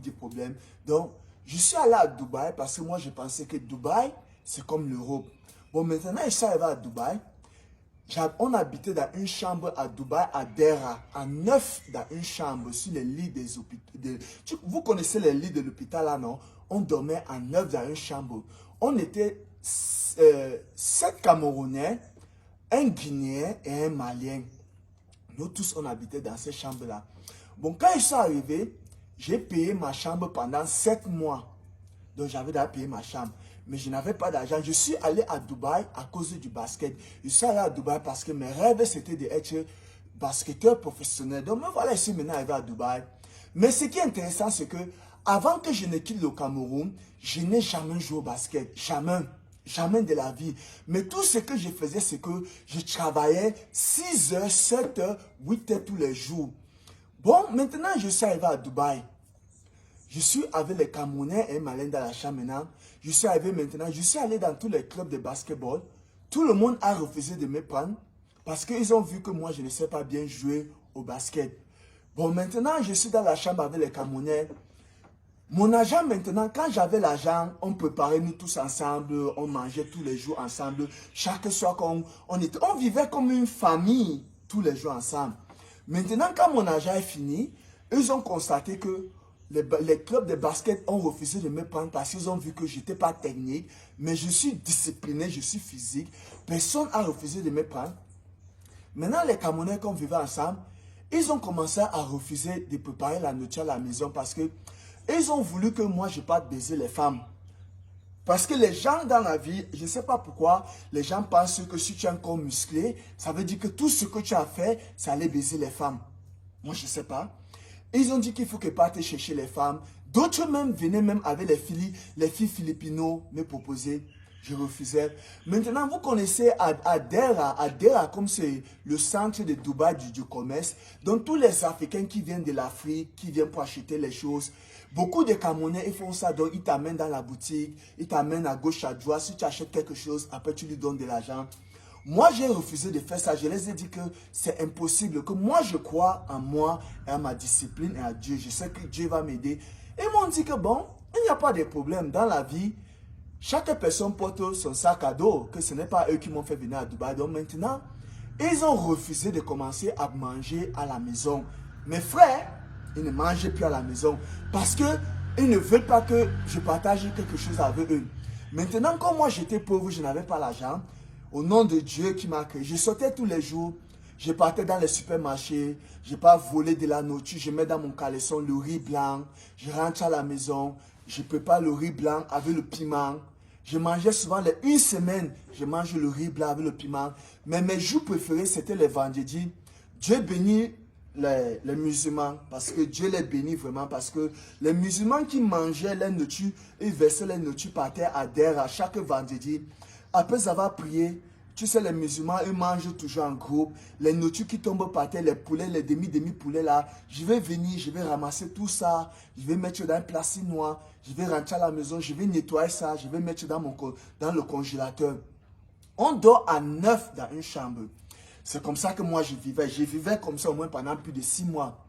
de problèmes. Donc, je suis allé à Dubaï parce que moi, je pensais que Dubaï, c'est comme l'Europe. Bon, maintenant, je suis arrivé à Dubaï. On habitait dans une chambre à Dubaï, à Dera, à 9 dans une chambre, sur les lits des hôpitaux. Vous connaissez les lits de l'hôpital là, non? On dormait à 9 dans une chambre. On était 7 Camerounais, un Guinéen et un Malien. Nous tous, on habitait dans ces chambres-là. Bon, quand ils sont arrivés, j'ai payé ma chambre pendant 7 mois. Donc, j'avais déjà payé ma chambre. Mais je n'avais pas d'argent. Je suis allé à Dubaï à cause du basket. Je suis allé à Dubaï parce que mes rêves, c'était d'être basketteur professionnel. Donc, me voilà ici maintenant arrivé à Dubaï. Mais ce qui est intéressant, c'est que avant que je ne quitte le Cameroun, je n'ai jamais joué au basket. Jamais. Jamais de la vie. Mais tout ce que je faisais, c'est que je travaillais 6 heures, 7 heures, 8 heures tous les jours. Bon, maintenant, je suis arrivé à Dubaï. Je suis avec les Camerounais et Malais dans la chambre maintenant. Je suis arrivé maintenant, je suis allé dans tous les clubs de basketball. Tout le monde a refusé de me prendre parce qu'ils ont vu que moi, je ne sais pas bien jouer au basket. Bon, maintenant, je suis dans la chambre avec les Camerounais. Mon agent maintenant, quand j'avais l'argent, on préparait nous tous ensemble, on mangeait tous les jours ensemble. Chaque soir, on vivait comme une famille tous les jours ensemble. Maintenant, quand mon agent est fini, ils ont constaté que les clubs de basket ont refusé de me prendre parce qu'ils ont vu que je n'étais pas technique, mais je suis discipliné, je suis physique. Personne n'a refusé de me prendre. Maintenant, les Camerounais qu'on vivait ensemble, ils ont commencé à refuser de préparer la nourriture à la maison parce que ils ont voulu que moi, je parte baiser les femmes. Parce que les gens dans la vie, je ne sais pas pourquoi, les gens pensent que si tu as un corps musclé, ça veut dire que tout ce que tu as fait, ça allait baiser les femmes. Moi, je ne sais pas. Ils ont dit qu'il faut que parte chercher les femmes. D'autres même venaient même avec les filles philippinos me proposer. Je refusais. Maintenant, vous connaissez Adera. Adera, comme c'est le centre de Dubaï du commerce. Donc, tous les Africains qui viennent de l'Afrique, qui viennent pour acheter les choses. Beaucoup de Camerounais, ils font ça. Donc, ils t'amènent dans la boutique. Ils t'amènent à gauche, à droite. Si tu achètes quelque chose, après, tu lui donnes de l'argent. Moi, j'ai refusé de faire ça. Je les ai dit que c'est impossible. Que moi, je crois en moi et à ma discipline et à Dieu. Je sais que Dieu va m'aider. Ils m'ont dit que bon, il n'y a pas de problème dans la vie. Chaque personne porte son sac à dos. Que ce n'est pas eux qui m'ont fait venir à Dubaï. Donc maintenant, ils ont refusé de commencer à manger à la maison. Mes frères, ils ne mangeaient plus à la maison. Parce qu'ils ne veulent pas que je partage quelque chose avec eux. Maintenant, comme moi j'étais pauvre, je n'avais pas l'argent. Au nom de Dieu qui m'a créé, je sortais tous les jours, je partais dans les supermarchés, je n'ai pas volé de la nourriture, je mets dans mon caleçon le riz blanc, je rentre à la maison, je prépare le riz blanc avec le piment. Je mangeais souvent une semaine, je mange le riz blanc avec le piment. Mais mes jours préférés, c'était les vendredis. Dieu bénit les musulmans, parce que Dieu les bénit vraiment, parce que les musulmans qui mangeaient les nourritures, ils versaient les nourritures par terre à Dera chaque vendredi. Après avoir prié, tu sais, les musulmans, ils mangent toujours en groupe. Les nourritures qui tombent par terre, les poulets, les demi-poulets là, je vais venir, je vais ramasser tout ça, je vais mettre dans un plastique noir, je vais rentrer à la maison, je vais nettoyer ça, je vais mettre dans le congélateur. On dort à 9 dans une chambre. C'est comme ça que moi je vivais. Je vivais comme ça au moins pendant plus de 6 mois.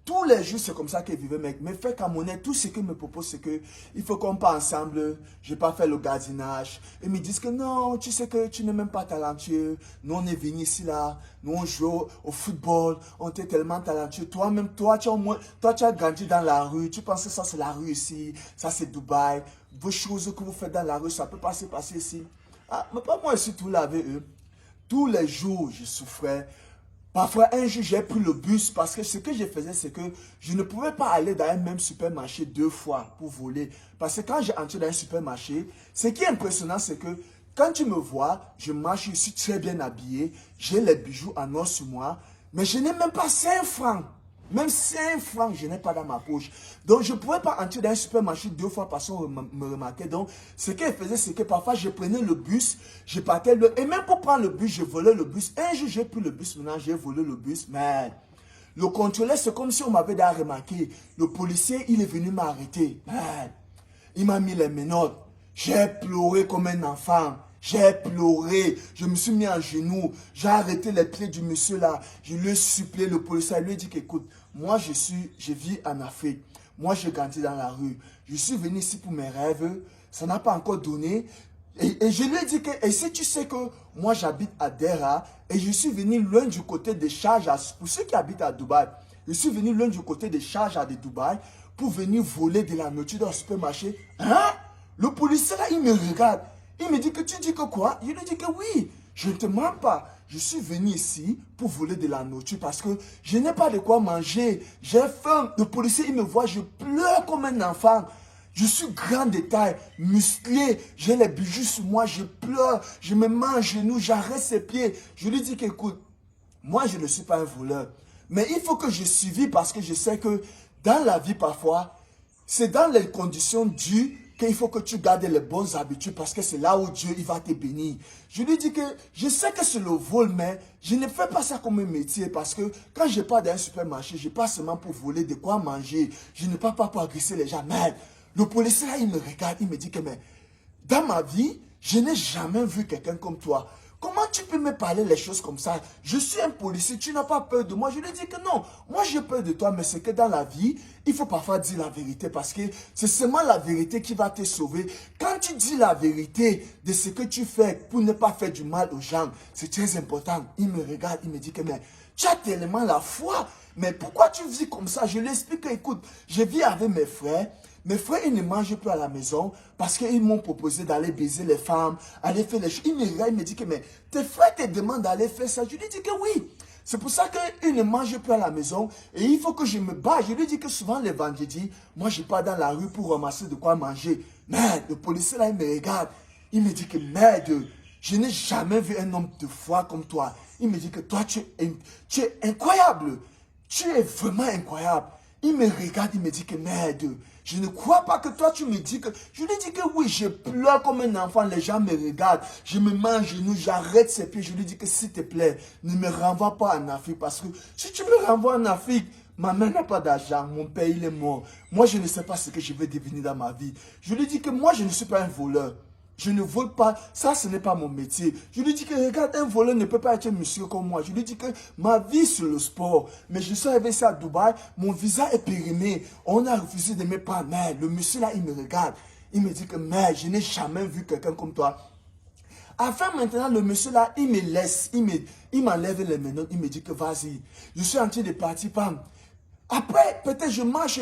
Tous les jours, c'est comme ça que je vivais. Mes frères camerounais, tout ce qu'ils me proposent, c'est qu'il faut qu'on parte ensemble. Je n'ai pas fait le gardiennage. Ils me disent que non, tu sais que tu n'es même pas talentueux. Nous, on est venus ici, là. Nous, on joue au football. On était tellement talentueux. Toi-même, toi, tu as grandi dans la rue. Tu penses que ça, c'est la rue ici. Ça, c'est Dubaï. Vos choses que vous faites dans la rue, ça peut pas se passer ici. Ah, mais pas moi ici, tout là avec eux. Tous les jours, je souffrais. Parfois, un jour, j'ai pris le bus parce que ce que je faisais, c'est que je ne pouvais pas aller dans un même supermarché 2 fois pour voler. Parce que quand j'entre dans un supermarché, ce qui est impressionnant, c'est que quand tu me vois, je marche, je suis très bien habillé, j'ai les bijoux en or sur moi, mais je n'ai même pas 5 francs. Même 5 francs, je n'ai pas dans ma poche. Donc, je ne pouvais pas entrer dans un supermarché 2 fois parce qu'on me remarquait. Donc, ce qu'elle faisait, c'est que parfois, je prenais le bus, je partais, et même pour prendre le bus, je volais le bus. Un jour, j'ai pris le bus, maintenant, j'ai volé le bus. Mais le contrôleur, c'est comme si on m'avait déjà remarqué. Le policier, il est venu m'arrêter. Il m'a mis les menottes. J'ai pleuré comme un enfant. J'ai pleuré, je me suis mis à genoux, j'ai arrêté les pieds du monsieur là, je lui ai supplié, le policier lui a dit qu'écoute, moi je vis en Afrique, Moi, j'ai grandi dans la rue. Je suis venu ici pour mes rêves. Ça n'a pas encore donné. Et je lui ai dit que, et si tu sais que moi j'habite à Dera et je suis venu loin du côté des Sharjah, pour ceux qui habitent à Dubaï, je suis venu loin du côté des Sharjah de Dubaï pour venir voler de la nourriture dans le supermarché. Hein? Le policier là, il me regarde. Il me dit que tu dis que quoi? Je lui dis que oui, je ne te mens pas. Je suis venu ici pour voler de la nourriture parce que je n'ai pas de quoi manger. J'ai faim. Le policier, il me voit, je pleure comme un enfant. Je suis grand de taille, musclé, j'ai les bijoux sur moi, je pleure, je me mets à genoux, j'arrête ses pieds. Je lui dis qu'écoute, moi je ne suis pas un voleur, mais il faut que je suive parce que je sais que dans la vie parfois, c'est dans les conditions dures qu'il faut que tu gardes les bonnes habitudes parce que c'est là où Dieu il va te bénir. Je lui dis que je sais que c'est le vol, mais je ne fais pas ça comme un métier parce que quand je pars dans un supermarché, je pars seulement pour voler de quoi manger. Je ne pars pas pour agresser les gens. Mais le policier là, il me regarde, il me dit que mais dans ma vie, je n'ai jamais vu quelqu'un comme toi. Comment tu peux me parler les choses comme ça? Je suis un policier, tu n'as pas peur de moi. Je lui dis que non, moi j'ai peur de toi, mais c'est que dans la vie, il faut parfois dire la vérité parce que c'est seulement la vérité qui va te sauver. Quand tu dis la vérité de ce que tu fais pour ne pas faire du mal aux gens, c'est très important. Il me regarde, il me dit que mais tu as tellement la foi, mais pourquoi tu vis comme ça? Je lui explique que écoute, je vis avec mes frères. Mes frères, ils ne mangent plus à la maison parce qu'ils m'ont proposé d'aller baiser les femmes, aller faire les choses. Ils me regardent, ils me disent que mais tes frères te demandent d'aller faire ça. Je lui dis que oui. C'est pour ça qu'ils ne mangent plus à la maison et il faut que je me bats. Je lui dis que souvent les vendredis, moi je pars dans la rue pour ramasser de quoi manger. Merde, le policier là, il me regarde. Il me dit que merde, je n'ai jamais vu un homme de foi comme toi. Il me dit que toi, tu es incroyable. Tu es vraiment incroyable. Il me regarde, il me dit que merde, je ne crois pas que toi tu me dis que... Je lui dis que oui, je pleure comme un enfant, les gens me regardent, je me mets à genoux, j'arrête ses pieds, je lui dis que s'il te plaît, ne me renvoie pas en Afrique parce que si tu me renvoies en Afrique, ma mère n'a pas d'argent, mon père il est mort. Moi je ne sais pas ce que je vais devenir dans ma vie. Je lui dis que moi je ne suis pas un voleur. Je ne vole pas, ça ce n'est pas mon métier. Je lui dis que regarde, un voleur ne peut pas être un monsieur comme moi. Je lui dis que ma vie c'est le sport. Mais je suis arrivé ici à Dubaï, mon visa est périmé. On a refusé de me prendre. Mais le monsieur là, il me regarde. Il me dit que mais je n'ai jamais vu quelqu'un comme toi. Enfin maintenant, le monsieur là, il me laisse, il m'enlève les menottes, il me dit que vas-y. Je suis en train de partir, pam. Après, peut-être je marche.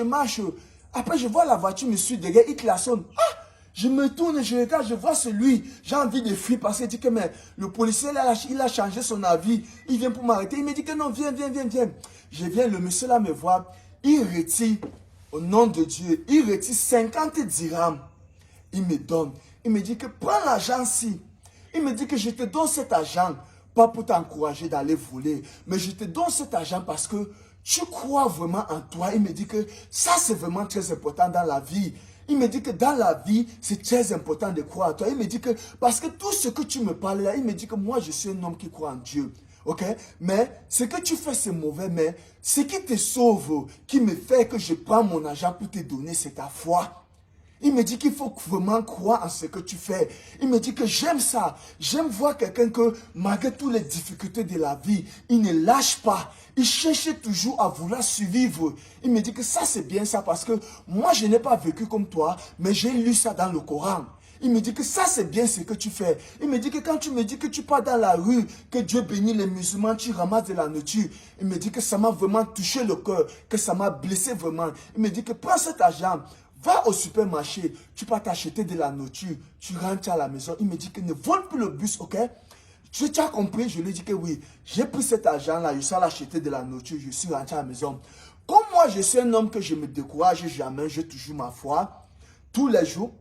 Après, je vois la voiture me suit derrière, il klaxonne. Ah! Je me tourne, je regarde, je vois celui. J'ai envie de fuir parce qu'il dit que mais, le policier là, il a changé son avis. Il vient pour m'arrêter. Il me dit que non, viens. Je viens, le monsieur là me voit. Il retire, au nom de Dieu, il retire 50 dirhams. Il me donne. Il me dit que prends l'argent-ci. Il me dit que je te donne cet argent, pas pour t'encourager d'aller voler, mais je te donne cet argent parce que tu crois vraiment en toi. Il me dit que ça c'est vraiment très important dans la vie. Il me dit que dans la vie, c'est très important de croire en toi. Il me dit que, parce que tout ce que tu me parles là, il me dit que moi, je suis un homme qui croit en Dieu. Ok? Mais ce que tu fais, c'est mauvais. Mais ce qui te sauve, qui me fait que je prends mon argent pour te donner, c'est ta foi. Il me dit qu'il faut vraiment croire en ce que tu fais. Il me dit que j'aime ça. J'aime voir quelqu'un que, malgré toutes les difficultés de la vie, il ne lâche pas. Il cherche toujours à vouloir survivre. Il me dit que ça, c'est bien ça parce que moi, je n'ai pas vécu comme toi, mais j'ai lu ça dans le Coran. Il me dit que ça, c'est bien ce que tu fais. Il me dit que quand tu me dis que tu pars dans la rue, que Dieu bénit les musulmans, tu ramasses de la nourriture. Il me dit que ça m'a vraiment touché le cœur, que ça m'a blessé vraiment. Il me dit que prends cet argent. Va au supermarché, tu peux t'acheter de la nourriture, tu rentres à la maison. Il me dit que ne vole plus le bus, ok? Tu as compris? Je lui dis que oui. J'ai pris cet argent-là, je suis allé acheter de la nourriture, je suis rentré à la maison. Comme moi, je suis un homme que je ne me décourage jamais, j'ai toujours ma foi. Tous les jours,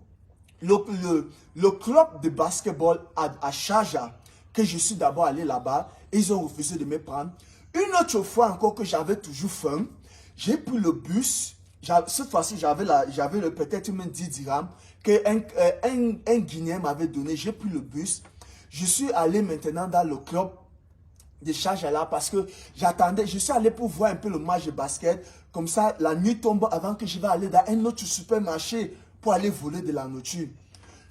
le club de basketball à Sharjah, que je suis d'abord allé là-bas, ils ont refusé de me prendre. Une autre fois encore que j'avais toujours faim, j'ai pris le bus. Cette fois-ci, j'avais peut-être même 10 dirhams qu'un un Guinéen m'avait donné. J'ai pris le bus. Je suis allé maintenant dans le club de Sharjah là parce que j'attendais. Je suis allé pour voir un peu le match de basket. Comme ça, la nuit tombe avant que je vais aller dans un autre supermarché pour aller voler de la nourriture.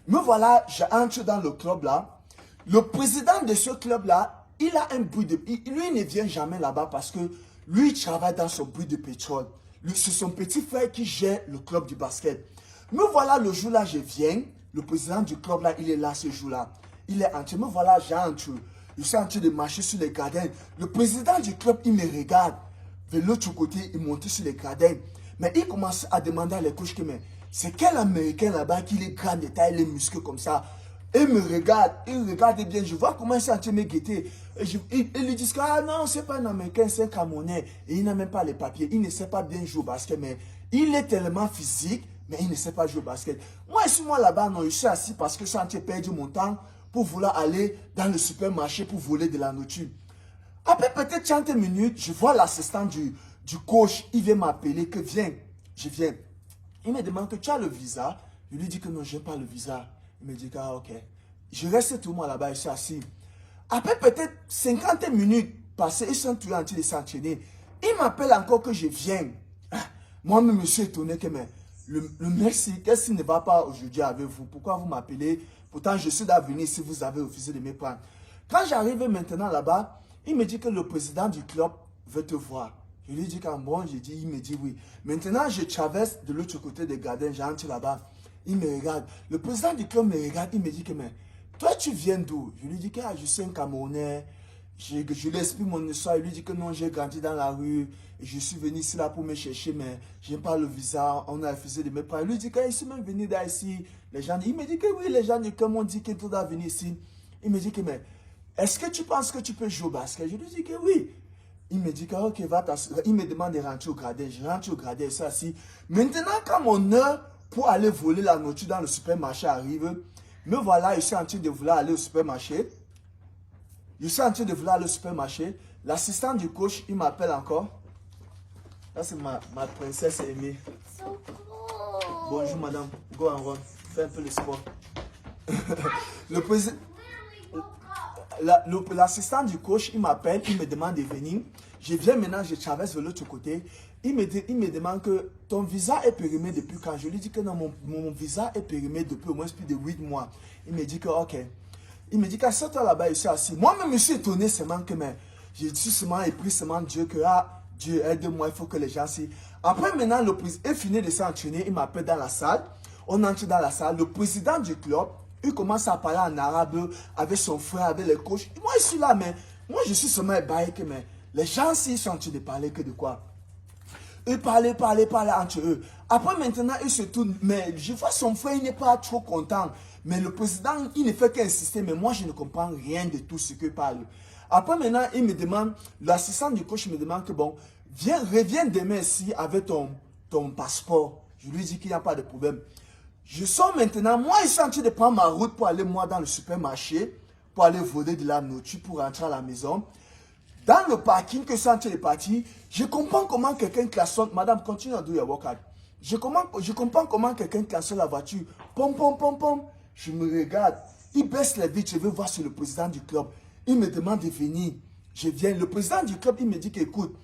Me voilà, j'entre dans le club là. Le président de ce club là, il a un bruit de... Lui, il ne vient jamais là-bas parce que lui, il travaille dans son bruit de pétrole. C'est son petit frère qui gère le club du basket. Me voilà le jour-là, je viens. Le président du club, là, il est là ce jour-là. Il est en train, me voilà, j'entre. Je suis en train de marcher sur les gradins. Le président du club, il me regarde. De l'autre côté, il monte sur les gradins. Mais il commence à demander à les coachs que, mais c'est quel Américain là-bas qui est grand de taille, les muscles comme ça. Il me regarde, il regarde bien. Je vois comment il s'est en train de me guetter. Ils lui disent que, ah non, c'est pas un Américain, c'est un Camerounais. Et il n'a même pas les papiers. Il ne sait pas bien jouer au basket, mais il est tellement physique, mais il ne sait pas jouer au basket. Moi, ici, moi là-bas, non, je suis assis parce que je suis en train de perdre mon temps pour vouloir aller dans le supermarché pour voler de la nourriture. Après peut-être 30 minutes, je vois l'assistant du coach, il vient m'appeler que viens, je viens. Il me demande que tu as le visa. Je lui dis que non, je n'ai pas le visa. Il me dit que ah, ok. Je reste tout le monde là-bas, je suis assis. Après peut-être 50 minutes passées, ils sont toujours en train de s'entraîner. Il m'appelle encore que je viens. Moi-même, je suis étonné que mais, le merci, qu'est-ce qui ne va pas aujourd'hui avec vous? Pourquoi vous m'appelez? Pourtant, je suis d'avenir si vous avez refusé de me prendre. Quand j'arrive maintenant là-bas, il me dit que le président du club veut te voir. Je lui dis qu'en bon, il me dit oui. Maintenant, je traverse de l'autre côté des gardens, j'entre là-bas. Il me regarde. Le président du club me regarde, il me dit que, mais toi, tu viens d'où? Je lui dis que je suis un Camerounais. Je lui explique mon histoire. Il lui dit que non, j'ai grandi dans la rue. Et je suis venu ici là pour me chercher, mais je n'ai pas le visa. On a refusé de me prendre. Il lui dit qu'il est même venu d'ici. Les gens, il me dit que oui, les gens du club m'ont dit que tu dois venir ici. Il me dit que, mais est-ce que tu penses que tu peux jouer au basket? Je lui dis que oui. Il me dit que ok, va t'asseoir. Il me demande de rentrer au gradin. Je rentre au gradin, ça assis. Maintenant, quand mon heure pour aller voler la nourriture dans le supermarché arrive, me voilà, je suis en train de vouloir aller au supermarché. Je suis en train de vouloir aller au supermarché. L'assistant du coach, il m'appelle encore. Là, c'est ma princesse aimée. So cool. Bonjour, madame. Go and run. Fais un peu le sport. Le président. L'assistant du coach, il m'appelle, il me demande de venir. Je viens maintenant, je traverse de l'autre côté. Il me demande que ton visa est périmé depuis quand? Je lui dis que non, mon visa est périmé depuis au moins plus de 8 mois. Il me dit que ok. Il me dit qu'à ce temps là-bas, je suis assis. Moi-même, je suis étonné seulement que mais, je suis seulement épris seulement Dieu que ah, Dieu aide-moi, il faut que les gens s'y. Après maintenant, le président est fini de s'entraîner, il m'appelle dans la salle. On entre dans la salle. Le président du club, il commence à parler en arabe avec son frère, avec les coachs. Moi, je suis là, mais moi, je suis seulement ébahi que mais les gens ici sont en train de parler que de quoi? Ils parlaient entre eux. Après, maintenant, ils se tournent. Mais je vois son frère, il n'est pas trop content. Mais le président, il ne fait qu'insister. Mais moi, je ne comprends rien de tout ce qu'il parle. Après, maintenant, il me demande, l'assistant du coach me demande que bon, reviens demain ici avec ton passeport. Je lui dis qu'il n'y a pas de problème. Je sors maintenant, moi, je suis en train de prendre ma route pour aller, moi, dans le supermarché, pour aller voler de la nourriture, pour rentrer à la maison. Dans le parking que je suis en train de partir, je comprends comment quelqu'un klaxonne. Madame, continue à do your workout. Je comprends comment quelqu'un klaxonne la voiture. Pom, pom, pom, pom. Je me regarde. Il baisse les vitres, je veux voir sur le président du club. Il me demande de venir. Je viens. Le président du club, il me dit qu'écoute,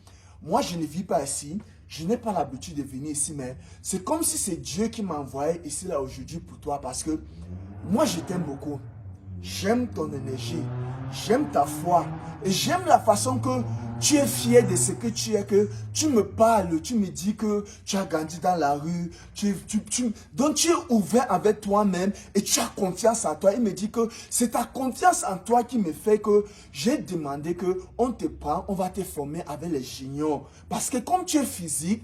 moi, je ne vis pas ici. Je n'ai pas l'habitude de venir ici, mais c'est comme si c'est Dieu qui m'a envoyé ici, là, aujourd'hui pour toi, parce que moi, je t'aime beaucoup. J'aime ton énergie, j'aime ta foi et j'aime la façon que tu es fier de ce que tu es, que tu me parles, tu me dis que tu as grandi dans la rue, donc tu es ouvert avec toi-même et tu as confiance en toi. Il me dit que c'est ta confiance en toi qui me fait que j'ai demandé que on te prend, on va te former avec les juniors. Parce que comme tu es physique,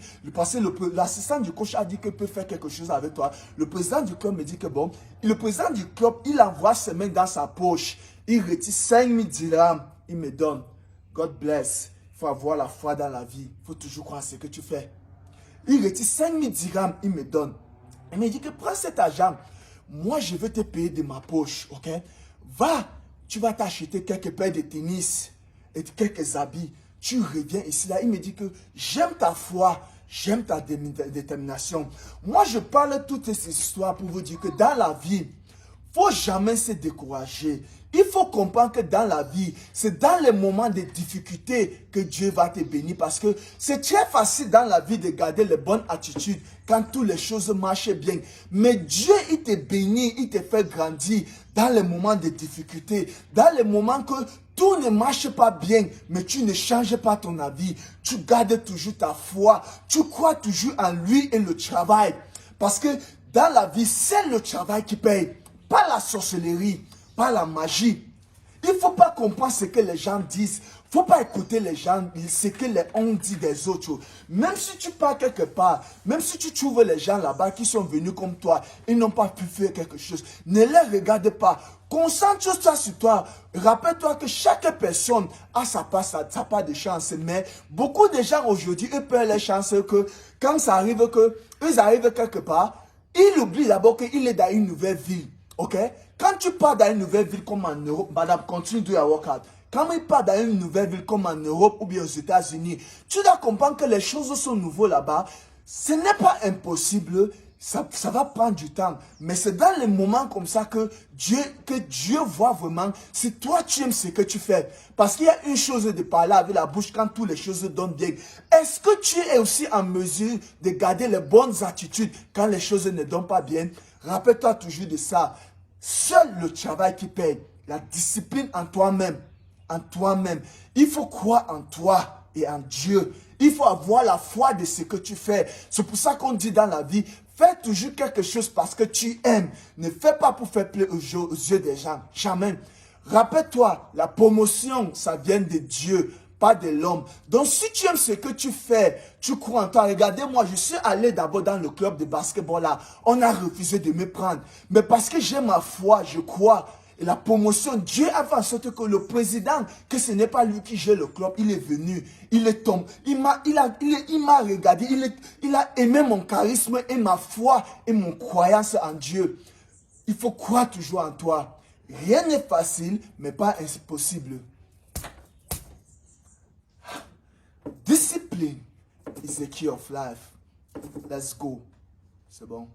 l'assistant du coach a dit qu'il peut faire quelque chose avec toi. Le président du club me dit que bon, le président du club, il envoie ses mains dans sa poche, il retire 5000 dirhams, il me donne. God bless. Il faut avoir la foi dans la vie. Il faut toujours croire ce que tu fais. Il retire 5000 dirhams, il me donne. Il me dit que prends cet argent. Moi, je vais te payer de ma poche, ok? Va, tu vas t'acheter quelques paires de tennis et quelques habits. Tu reviens ici, là. Il me dit que j'aime ta foi, j'aime ta détermination. Moi, je parle toutes ces histoires pour vous dire que dans la vie, il ne faut jamais se décourager. Il faut comprendre que dans la vie, c'est dans les moments de difficulté que Dieu va te bénir. Parce que c'est très facile dans la vie de garder les bonnes attitudes quand toutes les choses marchent bien. Mais Dieu, il te bénit, il te fait grandir dans les moments de difficulté. Dans les moments que tout ne marche pas bien, mais tu ne changes pas ton avis. Tu gardes toujours ta foi. Tu crois toujours en lui et le travail. Parce que dans la vie, c'est le travail qui paye. Pas la sorcellerie, pas la magie. Il ne faut pas comprendre ce que les gens disent. Il ne faut pas écouter les gens, ce que les on dit des autres. Même si tu pars quelque part, même si tu trouves les gens là-bas qui sont venus comme toi, ils n'ont pas pu faire quelque chose. Ne les regarde pas. Concentre-toi sur toi. Rappelle-toi que chaque personne a sa part de chance. Mais beaucoup de gens aujourd'hui, ils perdent les chances que quand ça arrive, ils arrivent quelque part, ils oublient d'abord qu'il est dans une nouvelle ville. Ok? Quand tu pars dans une nouvelle ville comme en Europe, madame, continue de your workout. Quand il part dans une nouvelle ville comme en Europe ou bien aux États-Unis, tu dois comprendre que les choses sont nouvelles là-bas. Ce n'est pas impossible. Ça va prendre du temps. Mais c'est dans les moments comme ça que Dieu voit vraiment si toi tu aimes ce que tu fais. Parce qu'il y a une chose de parler avec la bouche quand toutes les choses donnent bien. Est-ce que tu es aussi en mesure de garder les bonnes attitudes quand les choses ne donnent pas bien? Rappelle-toi toujours de ça. Seul le travail qui paye. La discipline en toi-même. En toi-même. Il faut croire en toi et en Dieu. Il faut avoir la foi de ce que tu fais. C'est pour ça qu'on dit dans la vie, fais toujours quelque chose parce que tu aimes. Ne fais pas pour faire plaisir aux yeux des gens. Jamais. Rappelle-toi, la promotion, ça vient de Dieu, pas de l'homme. Donc si tu aimes ce que tu fais, tu crois en toi. Regardez-moi, je suis allé d'abord dans le club de basketball là. On a refusé de me prendre. Mais parce que j'ai ma foi, je crois. Et la promotion, Dieu a fait en sorte que le président, que ce n'est pas lui qui gère le club, il est venu, il est tombé, il m'a regardé, il a aimé mon charisme et ma foi et mon croyance en Dieu. Il faut croire toujours en toi. Rien n'est facile, mais pas impossible. Discipline is the key of life. Let's go. C'est bon.